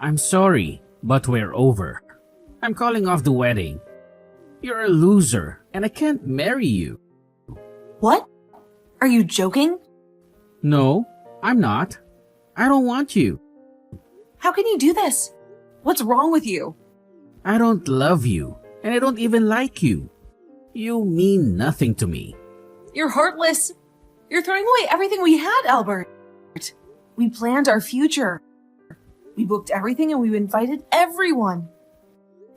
I'm sorry, but we're over. I'm calling off the wedding. You're a loser, and I can't marry you. What? Are you joking? No, I'm not. I don't want you. How can you do this? What's wrong with you? I don't love you, and I don't even like you. You mean nothing to me. You're heartless. You're throwing away everything we had, Albert. We planned our future. We booked everything and we invited everyone.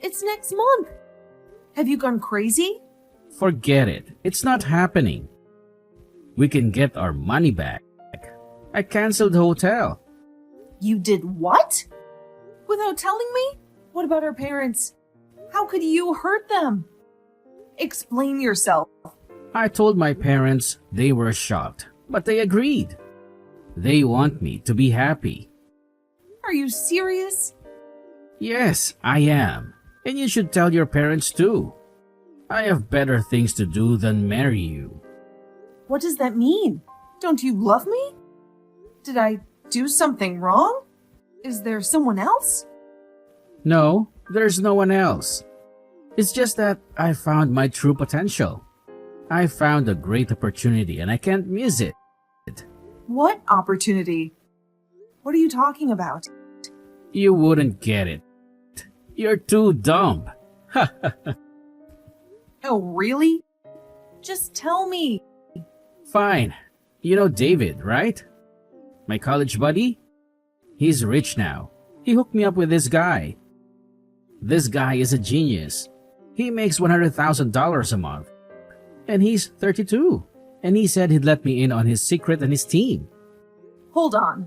It's next month. Have you gone crazy? Forget it. It's not happening. We can get our money back. I canceled the hotel. You did what? Without telling me? What about our parents? How could you hurt them? Explain yourself. I told my parents. They were shocked, but they agreed. They want me to be happy. Are you serious? Yes, I am. And you should tell your parents too. I have better things to do than marry you. What does that mean? Don't you love me? Did I do something wrong? Is there someone else? No, there's no one else. It's just that I found my true potential. I found a great opportunity and I can't miss it. What opportunity? What are you talking about? You wouldn't get it. You're too dumb. Oh, really? Just tell me. Fine. You know David, right? My college buddy? He's rich now. He hooked me up with this guy. This guy is a genius. He makes $100,000 a month. And he's 32. And he said he'd let me in on his secret and his team. Hold on.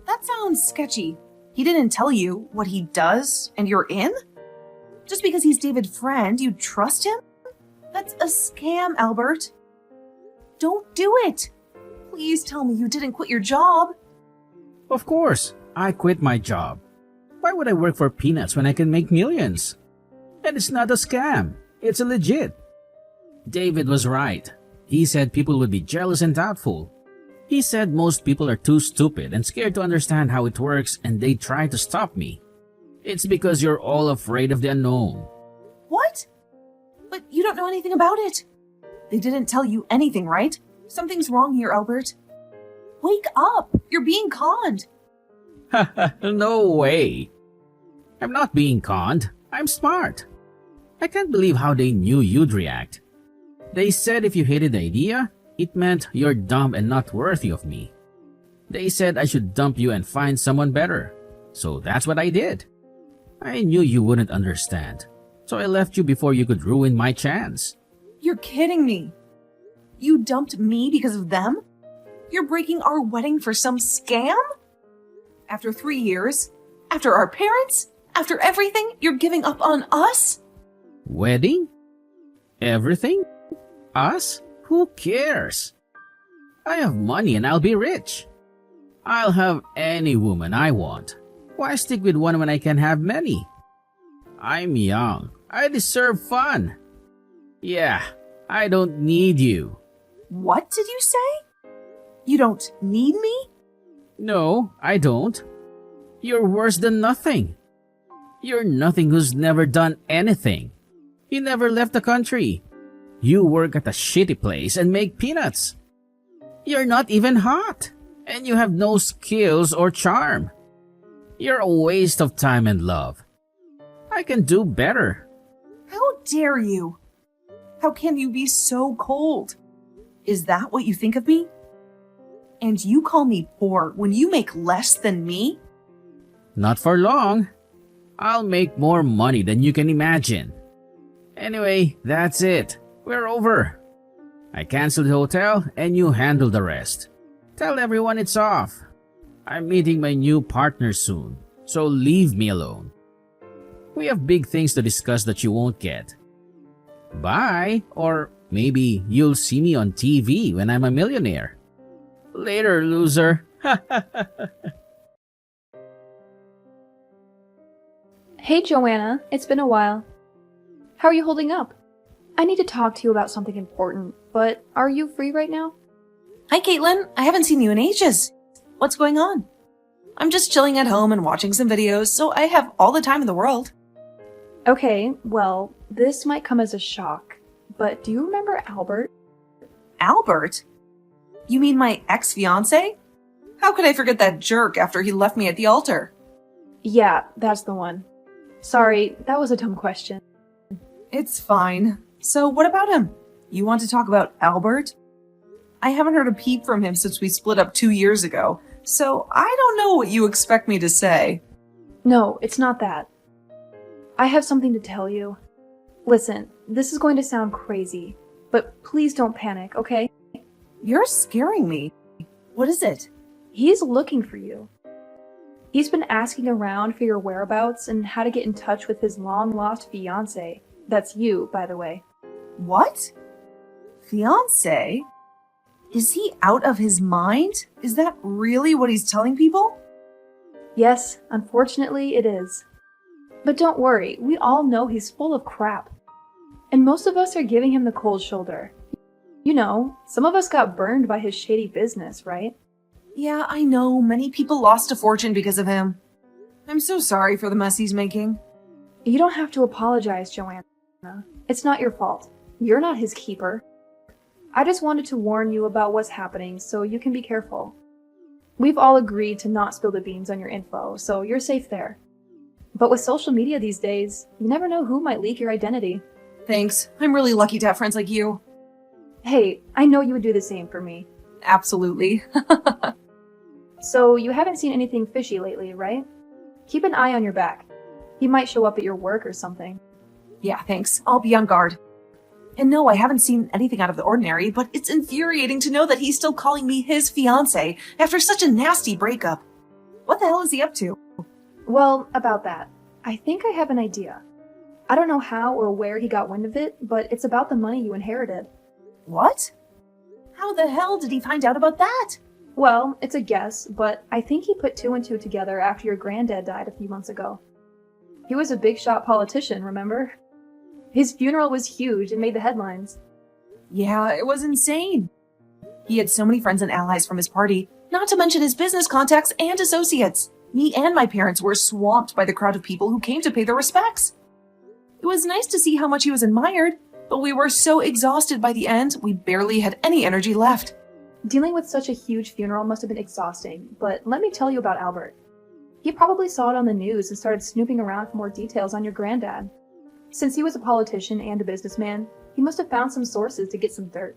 That sounds sketchy. He didn't tell you what he does and you're in? Just because he's David's friend, you trust him? That's a scam, Albert. Don't do it. Please tell me you didn't quit your job. Of course, I quit my job. Why would I work for peanuts when I can make millions? And it's not a scam. It's a legit. David was right. He said people would be jealous and doubtful. He said most people are too stupid and scared to understand how it works and they try to stop me. It's because you're all afraid of the unknown. What? But you don't know anything about it. They didn't tell you anything, right? Something's wrong here, Albert. Wake up! You're being conned. No way. I'm not being conned. I'm smart. I can't believe how they knew you'd react. They said if you hated the idea, it meant you're dumb and not worthy of me. They said I should dump you and find someone better. So that's what I did. I knew you wouldn't understand. So I left you before you could ruin my chance. You're kidding me. You dumped me because of them? You're breaking our wedding for some scam? After 3 years? After our parents? After everything, you're giving up on us? Wedding? Everything? Us? Who cares? I have money and I'll be rich. I'll have any woman I want. Why stick with one when I can have many? I'm young. I deserve fun. Yeah, I don't need you. What did you say? You don't need me? No, I don't. You're worse than nothing. You're nothing who's never done anything. You never left the country. You work at a shitty place and make peanuts. You're not even hot. And you have no skills or charm. You're a waste of time and love. I can do better. How dare you? How can you be so cold? Is that what you think of me? And you call me poor when you make less than me? Not for long. I'll make more money than you can imagine. Anyway, that's it. We're over. I canceled the hotel and you handle the rest. Tell everyone it's off. I'm meeting my new partner soon, so leave me alone. We have big things to discuss that you won't get. Bye, or maybe you'll see me on TV when I'm a millionaire. Later, loser. Hey Joanna, it's been a while. How are you holding up? I need to talk to you about something important, but are you free right now? Hi, Caitlin. I haven't seen you in ages. What's going on? I'm just chilling at home and watching some videos, so I have all the time in the world. Okay, well, this might come as a shock, but do you remember Albert? Albert? You mean my ex-fiancé? How could I forget that jerk after he left me at the altar? Yeah, that's the one. Sorry, that was a dumb question. It's fine. So what about him? You want to talk about Albert? I haven't heard a peep from him since we split up 2 years ago, so I don't know what you expect me to say. No, it's not that. I have something to tell you. Listen, this is going to sound crazy, but please don't panic, okay? You're scaring me. What is it? He's looking for you. He's been asking around for your whereabouts and how to get in touch with his long-lost fiancé. That's you, by the way. What? Fiancé? Is he out of his mind? Is that really what he's telling people? Yes, unfortunately it is. But don't worry, we all know he's full of crap. And most of us are giving him the cold shoulder. You know, some of us got burned by his shady business, right? Yeah, I know. Many people lost a fortune because of him. I'm so sorry for the mess he's making. You don't have to apologize, Joanna. It's not your fault. You're not his keeper. I just wanted to warn you about what's happening so you can be careful. We've all agreed to not spill the beans on your info, so you're safe there. But with social media these days, you never know who might leak your identity. Thanks. I'm really lucky to have friends like you. Hey, I know you would do the same for me. Absolutely. So you haven't seen anything fishy lately, right? Keep an eye on your back. He might show up at your work or something. Yeah, thanks. I'll be on guard. And no, I haven't seen anything out of the ordinary, but it's infuriating to know that he's still calling me his fiancé after such a nasty breakup. What the hell is he up to? Well, about that, I think I have an idea. I don't know how or where he got wind of it, but it's about the money you inherited. What? How the hell did he find out about that? Well, it's a guess, but I think he put 2 and 2 together after your granddad died a few months ago. He was a big-shot politician, remember? His funeral was huge and made the headlines. Yeah, it was insane. He had so many friends and allies from his party, not to mention his business contacts and associates. Me and my parents were swamped by the crowd of people who came to pay their respects. It was nice to see how much he was admired, but we were so exhausted by the end, we barely had any energy left. Dealing with such a huge funeral must have been exhausting, but let me tell you about Albert. He probably saw it on the news and started snooping around for more details on your granddad. Since he was a politician and a businessman, he must have found some sources to get some dirt.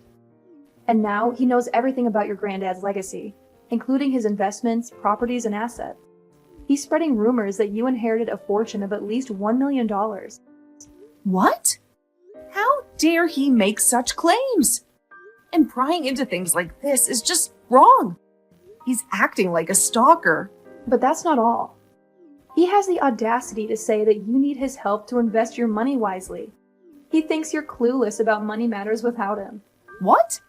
And now he knows everything about your granddad's legacy, including his investments, properties, and assets. He's spreading rumors that you inherited a fortune of at least $1 million. What? How dare he make such claims? And prying into things like this is just wrong. He's acting like a stalker. But that's not all. He has the audacity to say that you need his help to invest your money wisely. He thinks you're clueless about money matters without him. What?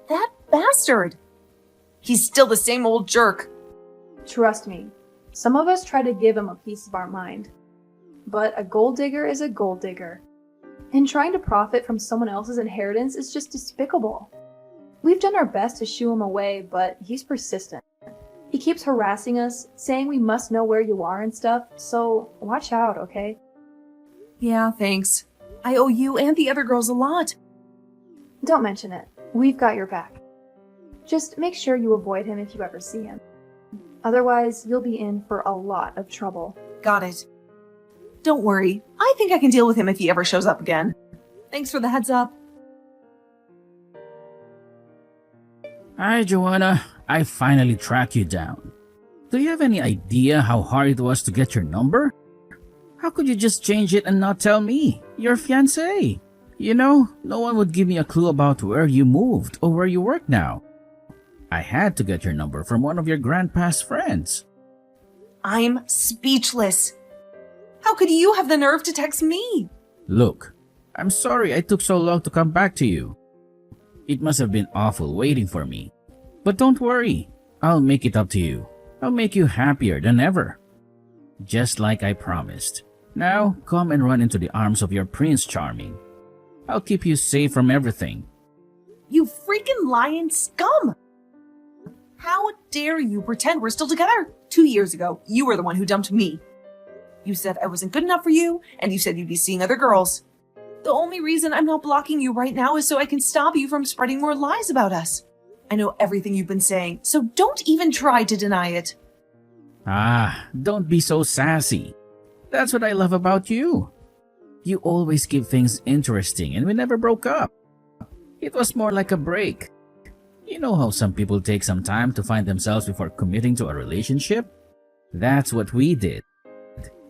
That bastard! He's still the same old jerk. Trust me, some of us try to give him a piece of our mind. But a gold digger is a gold digger. And trying to profit from someone else's inheritance is just despicable. We've done our best to shoo him away, but he's persistent. He keeps harassing us, saying we must know where you are and stuff, so watch out, okay? Yeah, thanks. I owe you and the other girls a lot. Don't mention it. We've got your back. Just make sure you avoid him if you ever see him. Otherwise, you'll be in for a lot of trouble. Got it. Don't worry. I think I can deal with him if he ever shows up again. Thanks for the heads up. Hi, Joanna. I finally tracked you down. Do you have any idea how hard it was to get your number? How could you just change it and not tell me? Your fiancé. You know, no one would give me a clue about where you moved or where you work now. I had to get your number from one of your grandpa's friends. I'm speechless. How could you have the nerve to text me? Look, I'm sorry I took so long to come back to you. It must have been awful waiting for me. But don't worry, I'll make it up to you. I'll make you happier than ever. Just like I promised. Now, come and run into the arms of your Prince Charming. I'll keep you safe from everything. You freaking lying scum! How dare you pretend we're still together? 2 years ago, you were the one who dumped me. You said I wasn't good enough for you, and you said you'd be seeing other girls. The only reason I'm not blocking you right now is so I can stop you from spreading more lies about us. I know everything you've been saying, so don't even try to deny it. Ah, don't be so sassy. That's what I love about you. You always keep things interesting and we never broke up. It was more like a break. You know how some people take some time to find themselves before committing to a relationship? That's what we did.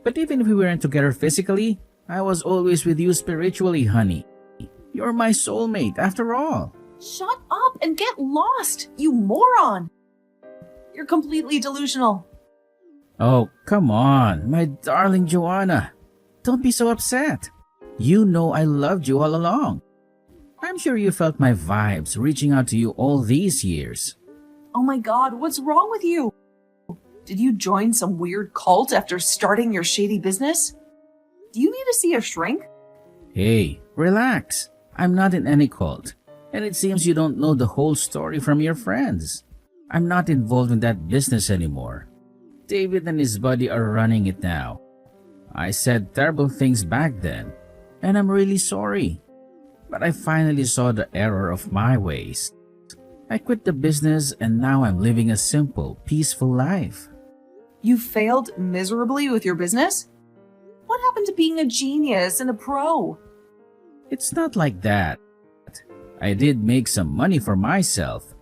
But even if we weren't together physically, I was always with you spiritually, honey. You're my soulmate after all. Shut up and get lost, you moron! You're completely delusional. Oh, come on, my darling Joanna. Don't be so upset. You know I loved you all along. I'm sure you felt my vibes reaching out to you all these years. Oh my god, what's wrong with you? Did you join some weird cult after starting your shady business? Do you need to see a shrink? Hey, relax. I'm not in any cult. And it seems you don't know the whole story from your friends. I'm not involved in that business anymore. David and his buddy are running it now. I said terrible things back then, and I'm really sorry. But I finally saw the error of my ways. I quit the business and now I'm living a simple, peaceful life. You failed miserably with your business? What happened to being a genius and a pro? It's not like that. I did make some money for myself,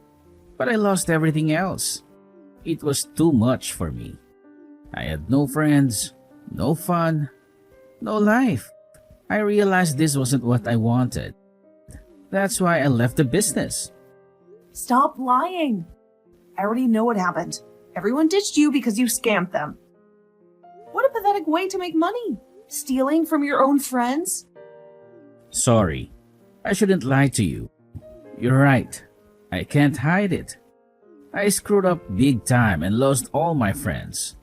but I lost everything else. It was too much for me. I had no friends, no fun, no life. I realized this wasn't what I wanted. That's why I left the business. Stop lying. I already know what happened. Everyone ditched you because you scammed them. What a pathetic way to make money. Stealing from your own friends? Sorry. I shouldn't lie to you. You're right. I can't hide it. I screwed up big time and lost all my friends.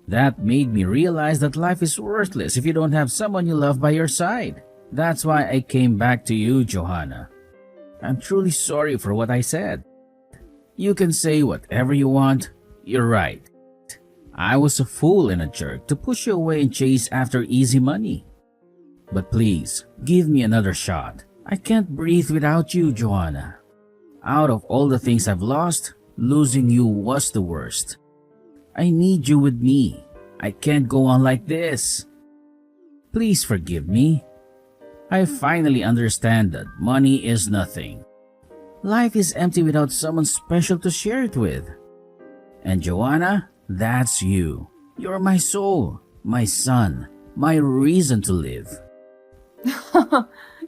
That made me realize that life is worthless if you don't have someone you love by your side. That's why I came back to you, Johanna. I'm truly sorry for what I said. You can say whatever you want. You're right. I was a fool and a jerk to push you away and chase after easy money. But please, give me another shot. I can't breathe without you, Joanna. Out of all the things I've lost, losing you was the worst. I need you with me. I can't go on like this. Please forgive me. I finally understand that money is nothing. Life is empty without someone special to share it with. And Joanna, that's you. You're my soul, my sun, my reason to live.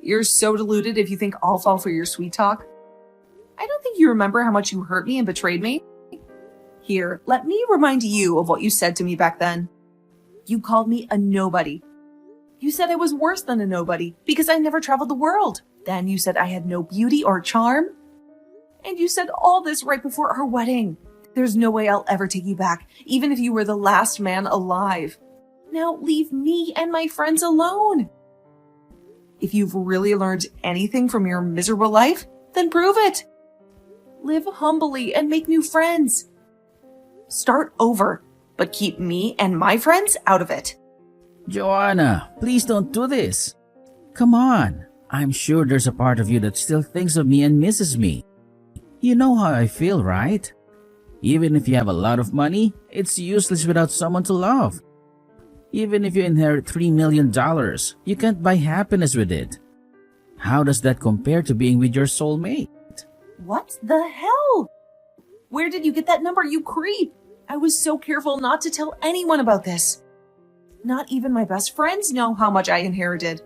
You're so deluded if you think I'll fall for your sweet talk. I don't think you remember how much you hurt me and betrayed me. Here, let me remind you of what you said to me back then. You called me a nobody. You said I was worse than a nobody because I never traveled the world. Then you said I had no beauty or charm. And you said all this right before our wedding. There's no way I'll ever take you back, even if you were the last man alive. Now leave me and my friends alone. If you've really learned anything from your miserable life, then prove it. Live humbly and make new friends. Start over, but keep me and my friends out of it. Joanna, please don't do this. Come on. I'm sure there's a part of you that still thinks of me and misses me. You know how I feel, right? Even if you have a lot of money, it's useless without someone to love. Even if you inherit $3 million, you can't buy happiness with it. How does that compare to being with your soulmate? What the hell? Where did you get that number, you creep? I was so careful not to tell anyone about this. Not even my best friends know how much I inherited.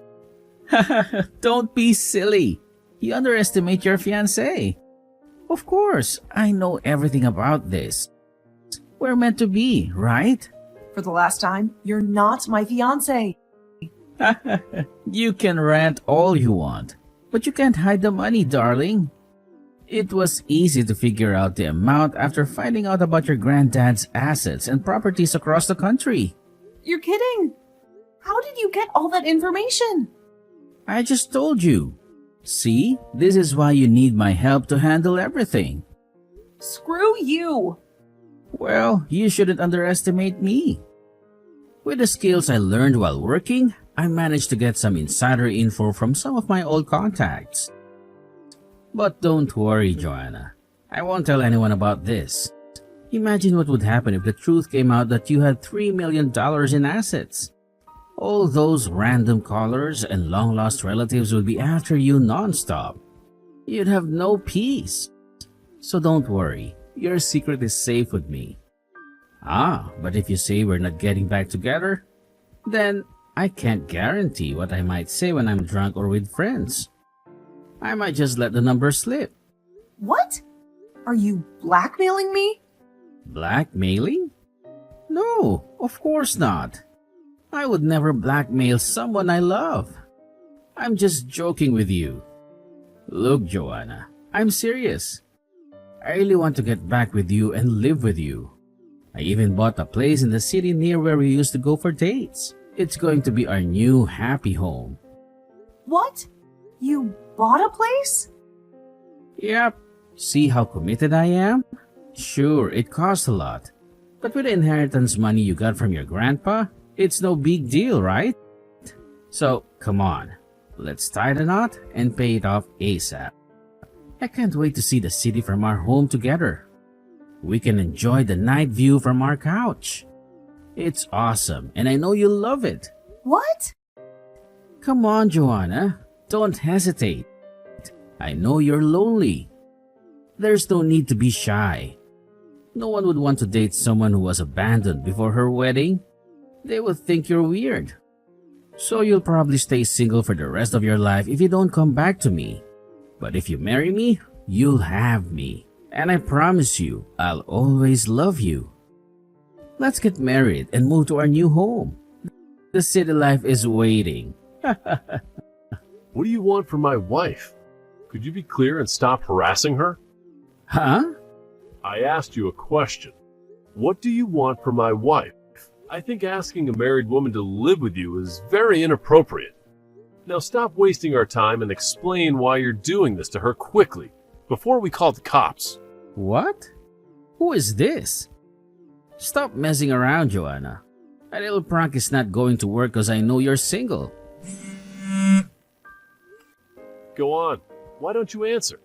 Don't be silly. You underestimate your fiancé. Of course, I know everything about this. We're meant to be, right? For the last time, you're not my fiancé. You can rant all you want, but you can't hide the money, darling. It was easy to figure out the amount after finding out about your granddad's assets and properties across the country. You're kidding. How did you get all that information? I just told you. See, this is why you need my help to handle everything. Screw you. Well, you shouldn't underestimate me. With the skills I learned while working, I managed to get some insider info from some of my old contacts. But don't worry, Joanna. I won't tell anyone about this. Imagine what would happen if the truth came out that you had $3 million in assets. All those random callers and long-lost relatives would be after you non-stop. You'd have no peace. So don't worry, your secret is safe with me. But if you say we're not getting back together, then I can't guarantee what I might say when I'm drunk or with friends. I might just let the number slip. What? Are you blackmailing me? Blackmailing? No, of course not. I would never blackmail someone I love. I'm just joking with you. Look, Joanna, I'm serious. I really want to get back with you and live with you. I even bought a place in the city near where we used to go for dates. It's going to be our new happy home. What? You bought a place? Yep. See how committed I am? Sure, it costs a lot. But with the inheritance money you got from your grandpa, it's no big deal, right? So, come on. Let's tie the knot and pay it off ASAP. I can't wait to see the city from our home together. We can enjoy the night view from our couch. It's awesome, and I know you'll love it. What? Come on, Joanna. Don't hesitate. I know you're lonely. There's no need to be shy. No one would want to date someone who was abandoned before her wedding. They would think you're weird. So you'll probably stay single for the rest of your life if you don't come back to me. But if you marry me, you'll have me. And I promise you, I'll always love you. Let's get married and move to our new home. The city life is waiting. What do you want from my wife? Could you be clear and stop harassing her? Huh? I asked you a question. What do you want from my wife? I think asking a married woman to live with you is very inappropriate. Now stop wasting our time and explain why you're doing this to her quickly, before we call the cops. What? Who is this? Stop messing around, Joanna. A little prank is not going to work because I know you're single. Go on. Why don't you answer?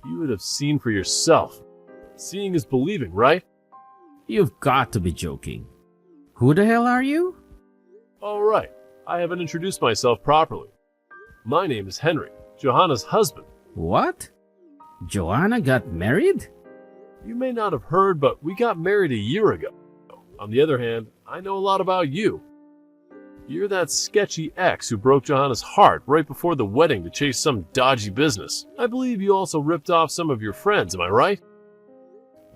You would have seen for yourself. Seeing is believing, right? You've got to be joking. Who the hell are you? All right. I haven't introduced myself properly. My name is Henry, Johanna's husband. What? Joanna got married? You may not have heard, but we got married a year ago. On the other hand, I know a lot about you. You're that sketchy ex who broke Johanna's heart right before the wedding to chase some dodgy business. I believe you also ripped off some of your friends, am I right?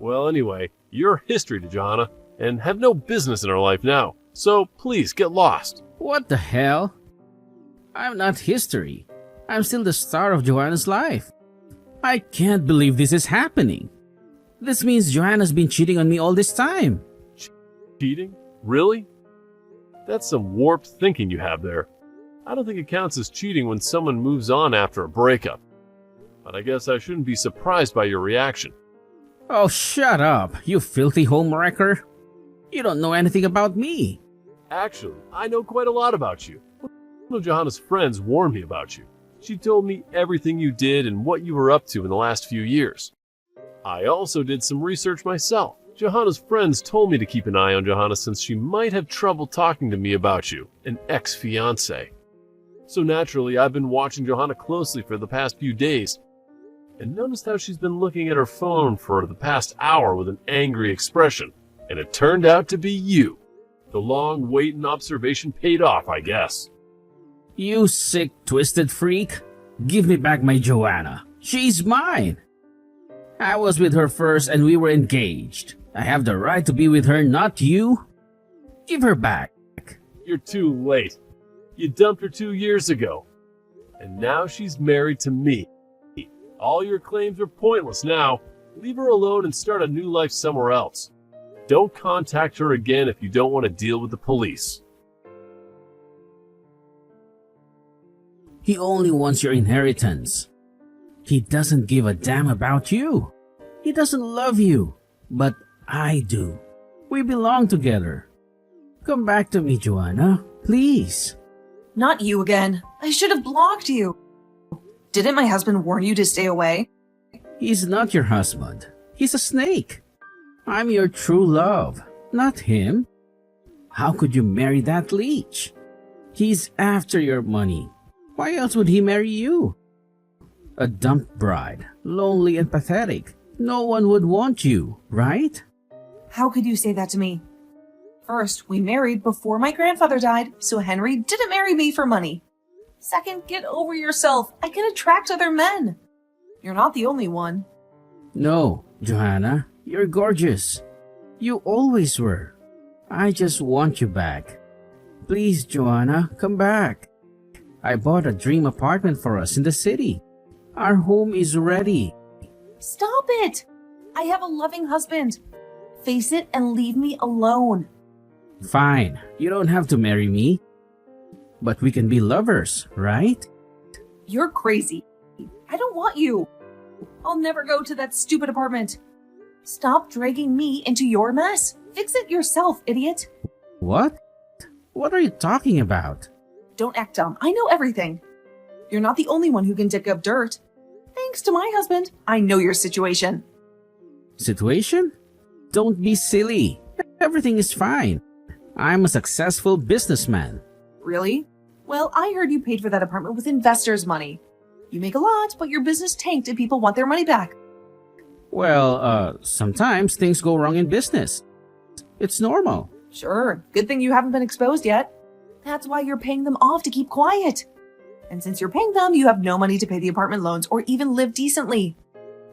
Well, anyway, you're history to Johanna and have no business in her life now, so please get lost. What the hell? I'm not history. I'm still the star of Joanna's life. I can't believe this is happening. This means Joanna's been cheating on me all this time. Cheating? Really? That's some warped thinking you have there. I don't think it counts as cheating when someone moves on after a breakup. But I guess I shouldn't be surprised by your reaction. Oh, shut up, you filthy homewrecker. You don't know anything about me. Actually, I know quite a lot about you. One of Johanna's friends warned me about you. She told me everything you did and what you were up to in the last few years. I also did some research myself. Johanna's friends told me to keep an eye on Johanna since she might have trouble talking to me about you, an ex-fiancé. So naturally, I've been watching Johanna closely for the past few days and noticed how she's been looking at her phone for the past hour with an angry expression. And it turned out to be you. The long wait and observation paid off, I guess. You sick, twisted freak. Give me back my Joanna. She's mine. I was with her first and we were engaged. I have the right to be with her, not you. Give her back. You're too late. You dumped her 2 years ago. And now she's married to me. All your claims are pointless now. Leave her alone and start a new life somewhere else. Don't contact her again if you don't want to deal with the police. He only wants your inheritance. He doesn't give a damn about you. He doesn't love you. But I do. We belong together. Come back to me, Joanna. Please. Not you again. I should have blocked you. Didn't my husband warn you to stay away? He's not your husband. He's a snake. I'm your true love, not him. How could you marry that leech? He's after your money. Why else would he marry you? A dumped bride, lonely and pathetic. No one would want you, right? How could you say that to me? First, we married before my grandfather died, so Henry didn't marry me for money. Second, get over yourself. I can attract other men. You're not the only one. No, Joanna, you're gorgeous. You always were. I just want you back. Please, Joanna, come back. I bought a dream apartment for us in the city. Our home is ready. Stop it! I have a loving husband. Face it and leave me alone. Fine, you don't have to marry me. But we can be lovers, right? You're crazy. I don't want you. I'll never go to that stupid apartment. Stop dragging me into your mess. Fix it yourself, idiot. What? What are you talking about? Don't act dumb. I know everything. You're not the only one who can dig up dirt. Thanks to my husband, I know your situation. Situation? Don't be silly. Everything is fine. I'm a successful businessman. Really? Well, I heard you paid for that apartment with investors' money. You make a lot, but your business tanked and people want their money back. Well, sometimes things go wrong in business. It's normal. Sure, good thing you haven't been exposed yet. That's why you're paying them off to keep quiet. And since you're paying them, you have no money to pay the apartment loans or even live decently.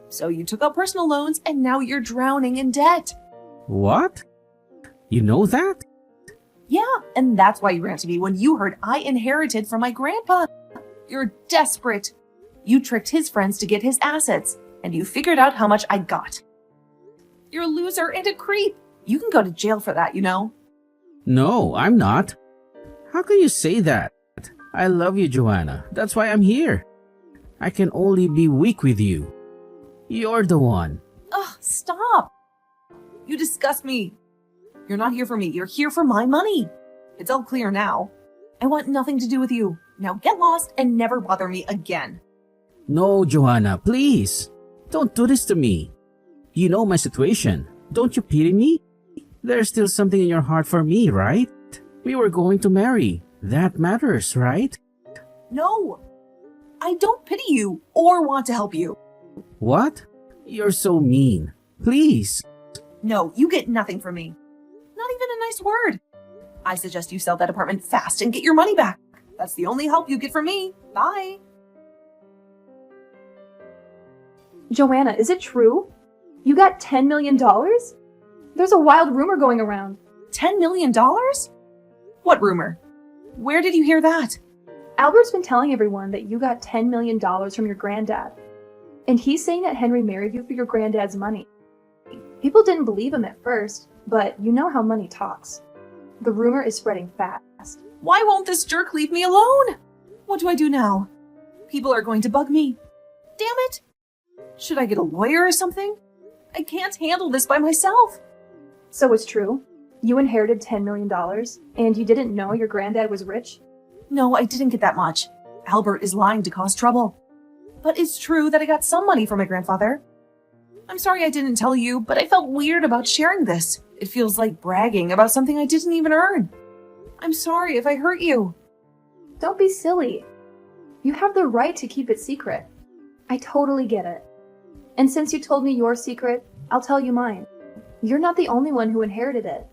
So you took out personal loans and now you're drowning in debt. What? You know that? Yeah, and that's why you ran to me when you heard I inherited from my grandpa. You're desperate. You tricked his friends to get his assets, and you figured out how much I got. You're a loser and a creep. You can go to jail for that, you know. No, I'm not. How can you say that? I love you, Joanna. That's why I'm here. I can only be weak with you. You're the one. Ugh, stop. You disgust me. You're not here for me. You're here for my money. It's all clear now. I want nothing to do with you. Now get lost and never bother me again. No, Joanna, please. Don't do this to me. You know my situation. Don't you pity me? There's still something in your heart for me, right? We were going to marry. That matters, right? No. I don't pity you or want to help you. What? You're so mean. Please. No, you get nothing from me. Not even a nice word. I suggest you sell that apartment fast and get your money back. That's the only help you get from me. Bye. Joanna, is it true? You got $10 million? There's a wild rumor going around. $10 million? What rumor? Where did you hear that? Albert's been telling everyone that you got $10 million from your granddad. And he's saying that Henry married you for your granddad's money. People didn't believe him at first, but you know how money talks. The rumor is spreading fast. Why won't this jerk leave me alone? What do I do now? People are going to bug me. Damn it! Should I get a lawyer or something? I can't handle this by myself. So it's true. You inherited $10 million, and you didn't know your granddad was rich? No, I didn't get that much. Albert is lying to cause trouble. But it's true that I got some money from my grandfather. I'm sorry I didn't tell you, but I felt weird about sharing this. It feels like bragging about something I didn't even earn. I'm sorry if I hurt you. Don't be silly. You have the right to keep it secret. I totally get it. And since you told me your secret, I'll tell you mine. You're not the only one who inherited it.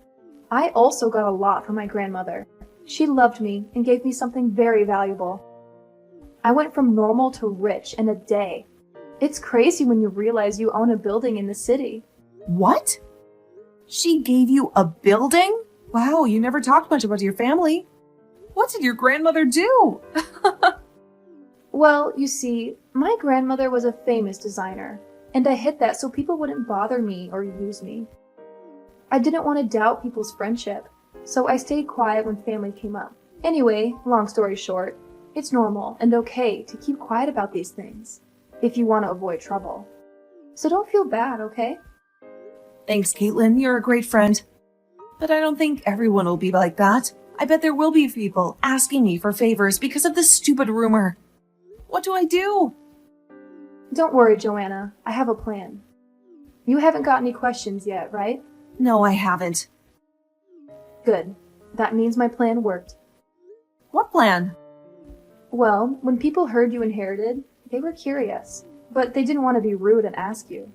I also got a lot from my grandmother. She loved me and gave me something very valuable. I went from normal to rich in a day. It's crazy when you realize you own a building in the city. What? She gave you a building? Wow, you never talked much about your family. What did your grandmother do? Well, you see, my grandmother was a famous designer, and I hid that so people wouldn't bother me or use me. I didn't want to doubt people's friendship, so I stayed quiet when family came up. Anyway, long story short, it's normal and okay to keep quiet about these things if you want to avoid trouble. So don't feel bad, okay? Thanks, Caitlin. You're a great friend. But I don't think everyone will be like that. I bet there will be people asking me for favors because of this stupid rumor. What do I do? Don't worry, Joanna. I have a plan. You haven't got any questions yet, right? No, I haven't. Good. That means my plan worked. What plan? Well, when people heard you inherited, they were curious, but they didn't want to be rude and ask you.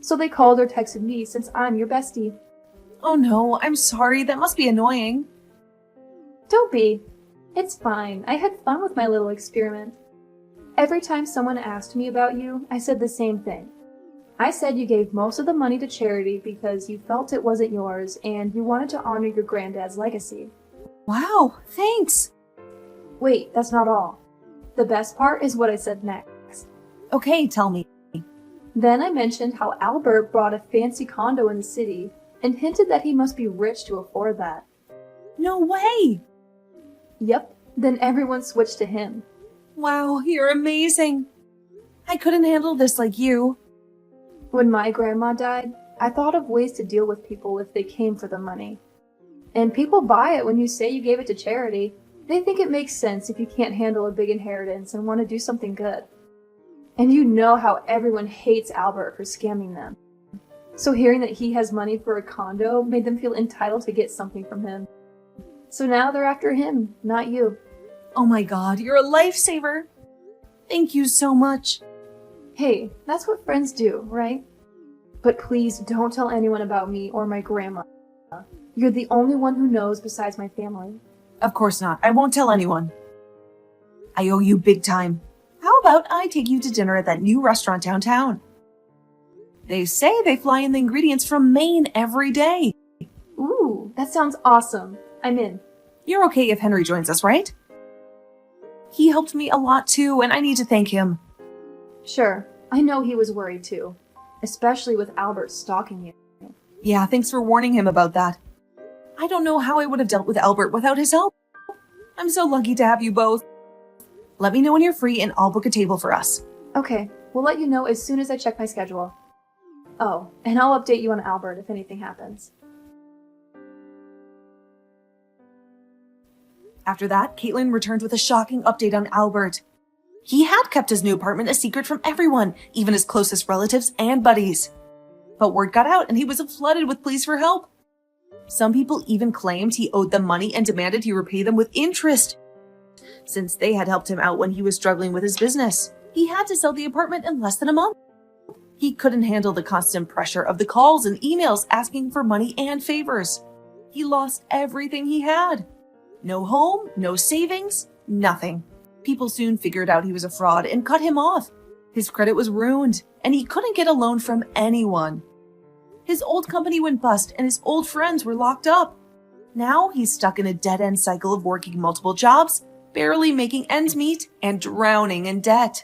So they called or texted me since I'm your bestie. Oh no, I'm sorry. That must be annoying. Don't be. It's fine. I had fun with my little experiment. Every time someone asked me about you, I said the same thing. I said you gave most of the money to charity because you felt it wasn't yours and you wanted to honor your granddad's legacy. Wow, thanks. Wait, that's not all. The best part is what I said next. Okay, tell me. Then I mentioned how Albert bought a fancy condo in the city and hinted that he must be rich to afford that. No way! Yep, then everyone switched to him. Wow, you're amazing. I couldn't handle this like you. When my grandma died, I thought of ways to deal with people if they came for the money. And people buy it when you say you gave it to charity. They think it makes sense if you can't handle a big inheritance and want to do something good. And you know how everyone hates Albert for scamming them. So hearing that he has money for a condo made them feel entitled to get something from him. So now they're after him, not you. Oh my god, you're a lifesaver. Thank you so much. Hey, that's what friends do, right? But please don't tell anyone about me or my grandma. You're the only one who knows besides my family. Of course not. I won't tell anyone. I owe you big time. How about I take you to dinner at that new restaurant downtown? They say they fly in the ingredients from Maine every day. Ooh, that sounds awesome. I'm in. You're okay if Henry joins us, right? He helped me a lot too, and I need to thank him. Sure, I know he was worried too, especially with Albert stalking you. Yeah, thanks for warning him about that. I don't know how I would have dealt with Albert without his help. I'm so lucky to have you both. Let me know when you're free and I'll book a table for us. Okay, we'll let you know as soon as I check my schedule. Oh, and I'll update you on Albert if anything happens. After that, Caitlin returned with a shocking update on Albert. He had kept his new apartment a secret from everyone, even his closest relatives and buddies. But word got out and he was flooded with pleas for help. Some people even claimed he owed them money and demanded he repay them with interest. Since they had helped him out when he was struggling with his business, he had to sell the apartment in less than a month. He couldn't handle the constant pressure of the calls and emails asking for money and favors. He lost everything he had. No home, no savings, nothing. People soon figured out he was a fraud and cut him off. His credit was ruined, and he couldn't get a loan from anyone. His old company went bust, and his old friends were locked up. Now he's stuck in a dead-end cycle of working multiple jobs, barely making ends meet, and drowning in debt.